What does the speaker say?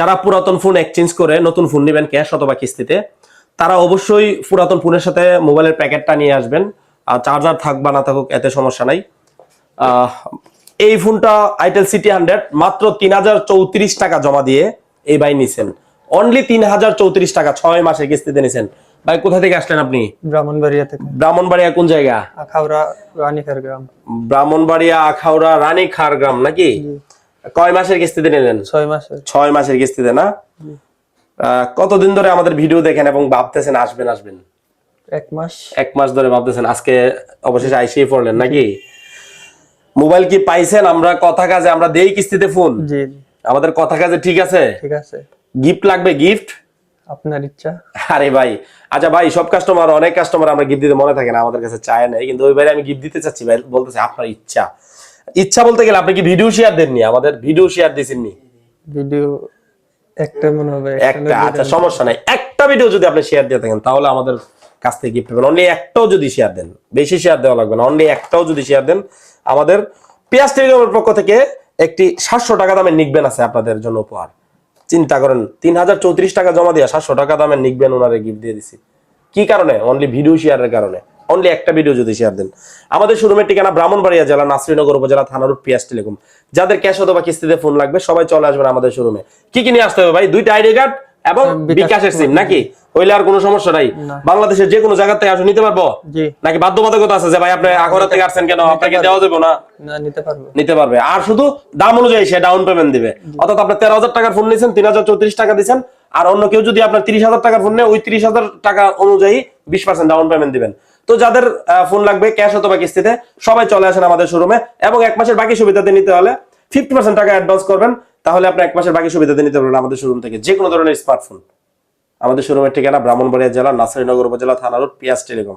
যারা পুরাতন phone exchange করে নতুন ফোন নেবেন ক্যাশ অথবা কিস্তিতে, তারা অবশ্যই পুরাতন ফোনের সাথে মোবাইলের প্যাকেটটা নিয়ে আসবেন। আর চার্জার থাক বা না থাকুক এতে সমস্যা নাই। এই ফোনটা আইটেল CT100 মাত্র 3034 টাকা জমা দিয়ে এই ভাই নিছেন। অনলি 3034 টাকা 6 মাসের কিস্তিতে নিছেন। ভাই কোথা থেকে আসলেন আপনি? ব্রাহ্মণবাড়িয়া থেকে। ব্রাহ্মণবাড়িয়া কোন জায়গা? আখাউড়া রানীখার গ্রাম। ব্রাহ্মণবাড়িয়া আখাউড়া রানীখার গ্রাম নাকি? কয় মাসের কিস্তিতে নিলেন? 6 মাসের। 6 মাসের কিস্তিতে না? কতদিন ধরে আমাদের ভিডিও দেখেন এবং ভাবতেছেন আসবেন? 1 মাস। 1 মাস ধরে ভাবতেছেন, আজকে অবশেষে আইসেই পড়লেন নাকি? মোবাইল কি পাইছেন? আমরা কথা কাজে আমরা দেই কিস্তিতে ফোন। জি। আমাদের কথা কাজে ঠিক আছে? ঠিক আছে। গিফট লাগবে? গিফট আপনার ইচ্ছা। আরে ভাই, আচ্ছা ভাই, সব কাস্টমার, অনেক কাস্টমার আমরা গিফট দিতে মনে থাকে না, আমাদের কাছে চায় নাই, কিন্তু ওই ভাইরে আমি গিফট দিতে চাচ্ছি। ভাই বলতেছে আপনার ইচ্ছা। ইচ্ছা বলতে গেলে আপনি কি ভিডিও শেয়ার দেননি? আমাদের ভিডিও শেয়ার দিছেননি? ভিডিও একটা মনে হবে একটা, আচ্ছা সমস্যা নাই। একটা ভিডিও যদি আপনি শেয়ার দিয়ে থাকেন তাহলে আমাদের কাছ থেকে গিফট পাবেন। অনলি একটাও যদি শেয়ার দেন, বেশি শেয়ার দেওয়া লাগবে না, অনলি একটাও যদি শেয়ার দেন, আমাদের পিয়াস টেলিকমের পক্ষ থেকে একটি 700 টাকা দামের নিকবেন আছে আপনাদের জন্য উপহার। চিন্তা করেন, 3034 টাকা জমা দিয়ে 700 টাকা দামের নিকবেন ওনারে গিফট দিয়ে দিছি। কি কারণে? অনলি ভিডিও শেয়ারের কারণে। অনলি একটা ভিডিও যদি শেয়ার দেন। আমাদের শোরুমের ঠিকানা ব্রাহ্মণবাড়িয়া জেলা নাসরিনগর উপজেলা থানা রোড পিয়াস টেলিকম। যাদের ক্যাশ অথবা কিস্তিতে ফোন লাগবে সবাই চলে আসবেন আমাদের শোরুমে। কি কি নিয়ে আসতে হবে ভাই? 2টা আইডি কার্ড এবং বিকাশের সিম নাকি? হইলে আর কোনো সমস্যা নাই? বাংলাদেশের যে কোনো জায়গা থেকে আসো নিতে পারবো নাকি বাধ্যবাধকতা আছে যে ভাই আপনি আখাউড়া থেকে আসছেন কেন আপনাকে দেওয়া যাবে না? না, নিতে পারবে। নিতে পারবে। আর শুধু দাম অনুযায়ী সে ডাউন পেমেন্ট দিবে। অর্থাৎ আপনি 13,000 টাকার ফোন নিয়েছেন, 3034 টাকা দিচ্ছেন। আর অন্য কেউ যদি আপনার 30,000 টাকার ফোন নেয়, ওই 30,000 টাকা অনুযায়ী 20% ডাউন পেমেন্ট দিবেন। তো যাদের ফোন লাগবে ক্যাশ অথবা কিস্তিতে সবাই চলে আসেন আমাদের শোরুমে। এবং 1 মাসের বাকি সুবিধাতে নিতে হলে 50% টাকা অ্যাডভান্স করবেন, তাহলে আপনি 1 মাসের বাকি সুবিধাতে নিতে পারবেন আমাদের শোরুম থেকে যে কোনো ধরনের স্মার্টফোন। আমাদের শোরুমের ঠিকানা ব্রাহ্মণবাড়িয়া জেলা নাসরিনগর উপজেলা থানা রোড পিয়াস টেলিকম।